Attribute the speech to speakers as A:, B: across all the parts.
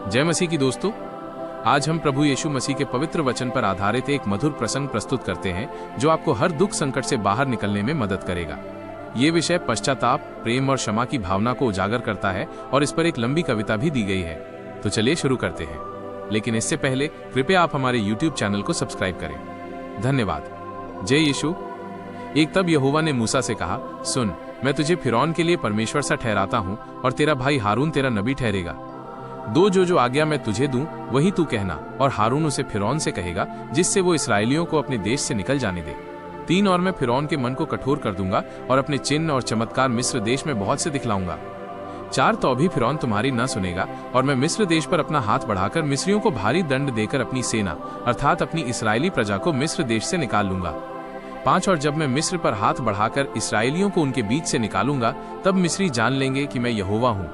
A: जय मसीह की दोस्तों, आज हम प्रभु यीशु मसीह के पवित्र वचन पर आधारित एक मधुर प्रसंग प्रस्तुत करते हैं जो आपको हर दुख संकट से बाहर निकलने में मदद करेगा। ये विषय पश्चाताप, प्रेम और क्षमा की भावना को उजागर करता है और इस पर एक लंबी कविता भी दी गई है। तो चलिए शुरू करते हैं, लेकिन इससे पहले कृपया आप हमारे YouTube चैनल को सब्सक्राइब करें। धन्यवाद। जय यीशु। एक तब यहोवा ने मूसा से कहा, सुन, मैं तुझे फिरौन के लिए परमेश्वर सा ठहराता हूँ और तेरा भाई हारून तेरा नबी ठहरेगा। जो आज्ञा मैं तुझे दूं वही तू कहना, और हारून उसे फिरौन से कहेगा, जिससे वो इसराइलियों को अपने देश से निकल जाने दे। 3 और मैं फिरौन के मन को कठोर कर दूंगा और अपने चिन्ह और चमत्कार मिस्र देश में बहुत से दिखलाऊंगा। 4 तो भी फिरौन तुम्हारी न सुनेगा, और मैं मिस्र देश पर अपना हाथ बढ़ाकर मिस्रियों को भारी दंड देकर अपनी सेना अर्थात अपनी इसराइली प्रजा को मिस्र देश से निकाल लूंगा। 5 और जब मैं मिस्र पर हाथ बढ़ाकर इसराइलियों को उनके बीच से निकालूंगा, तब मिस्री जान लेंगे कि मैं यहोवा हूँ।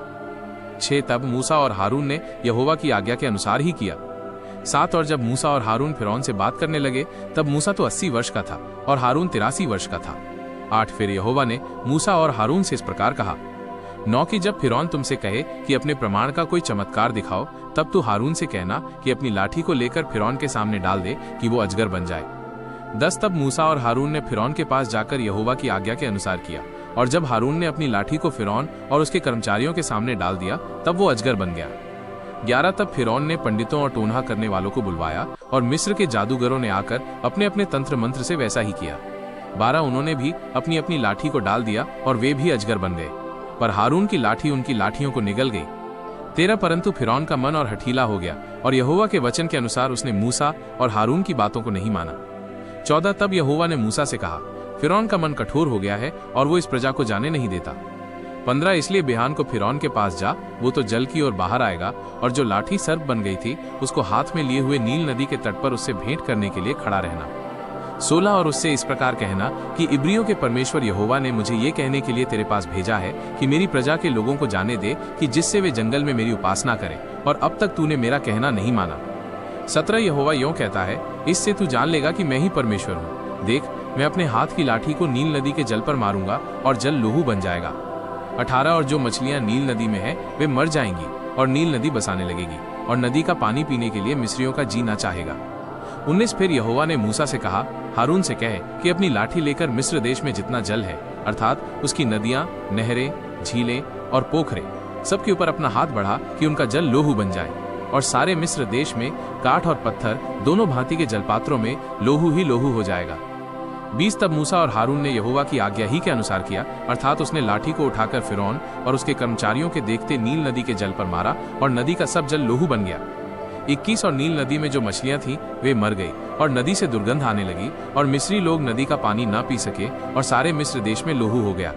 A: 6 तब मूसा और हारून ने यहोवा की आज्ञा के अनुसार ही किया। 7 और जब मूसा और हारून फिरौन से बात करने लगे, तब मूसा तो 80 वर्ष का था और हारून 83 वर्ष का था। 8 फिर यहोवा ने मूसा और हारून से इस प्रकार कहा। 9 कि जब फिरौन तुमसे कहे कि अपने प्रमाण का कोई चमत्कार दिखाओ, तब तू हारून से कहना कि अपनी लाठी को लेकर फिरौन के सामने डाल दे कि वो अजगर बन जाए। 10 तब मूसा और हारून ने फिरौन के पास जाकर यहोवा की आज्ञा के अनुसार किया, और जब हारून ने अपनी लाठी को फिरौन और उसके कर्मचारियों के सामने डाल दिया, तब वो अजगर बन गया। 11 तब फिरौन ने पंडितों और टोनहा करने वालों को बुलवाया, और मिस्र के जादूगरों ने आकर अपने अपने तंत्र मंत्र से वैसा ही किया। 12 उन्होंने भी अपनी अपनी लाठी को डाल दिया और वे भी अजगर बन गए, पर हारून की लाठी उनकी लाठियों को निगल गई। 13 परंतु फिरौन का मन और हठीला हो गया, और यहोवा के वचन के अनुसार उसने मूसा और हारून की बातों को नहीं माना। 14 तब यहोवा ने मूसा से कहा, फिरौन का मन कठोर हो गया है और वो इस प्रजा को जाने नहीं देता। 15 इसलिए बिहान को फिरौन के पास जा, वो तो जल की ओर बाहर आएगा, और जो लाठी सर्प बन गई थी उसको हाथ में लिए हुए नील नदी के तट पर उससे भेंट करने के लिए खड़ा रहना। 16 और उससे इस प्रकार कहना कि इब्रियों के परमेश्वर यहोवा ने मुझे ये कहने के लिए तेरे पास भेजा है कि मेरी प्रजा के लोगों को जाने दे कि जिससे वे जंगल में मेरी उपासना करें, और अब तक तूने मेरा कहना नहीं माना। 17 यहोवा यों कहता है, इससे तू जान लेगा कि मैं ही परमेश्वर हूँ। देख, मैं अपने हाथ की लाठी को नील नदी के जल पर मारूंगा और जल लोहू बन जाएगा। 18 और जो मछलियां नील नदी में हैं वे मर जाएंगी और नील नदी बसाने लगेगी, और नदी का पानी पीने के लिए मिस्रियों का जी ना चाहेगा। 19 फिर यहोवा ने मूसा से कहा, हारून से कहे कि अपनी लाठी लेकर मिस्र देश में जितना जल है अर्थात उसकी नदियां, नहरें, झीलें और पोखरे सबके ऊपर अपना हाथ बढ़ा कि उनका जल लोहू बन जाए, और सारे मिस्र देश में काठ और पत्थर दोनों भांति के जलपात्रों में लोहू ही लोहू हो जाएगा। 20 तब मूसा और हारून ने यहोवा की आज्ञा ही के अनुसार किया, अर्थात उसने लाठी को उठाकर फिरौन और उसके कर्मचारियों के देखते नील नदी के जल पर मारा, और नदी का सब जल लोहू बन गया। 21 और नील नदी में जो मछलियां थीं वे मर गई, और नदी से दुर्गंध आने लगी, और मिस्री लोग नदी का पानी ना पी सके, और सारे मिस्र देश में लोहू हो गया।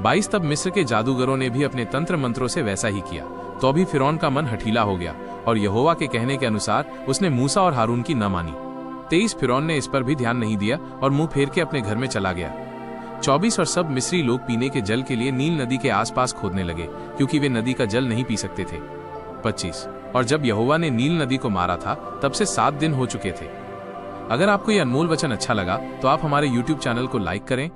A: 22 तब मिस्र के जादूगरों ने भी अपने तंत्र मंत्रों से वैसा ही किया, तो भी फिरौन का मन हठीला हो गया, और यहोवा के कहने के अनुसार उसने मूसा और हारून की न मानी। 23 फिरौन ने इस पर भी ध्यान नहीं दिया और मुंह फेर के अपने घर में चला गया। 24 और सब मिस्री लोग पीने के जल के लिए नील नदी के आसपास खोदने लगे, क्योंकि वे नदी का जल नहीं पी सकते थे। 25 और जब यहोवा ने नील नदी को मारा था, तब से 7 दिन हो चुके थे। अगर आपको यह अनमोल वचन अच्छा लगा तो आप हमारे YouTube चैनल को लाइक करें,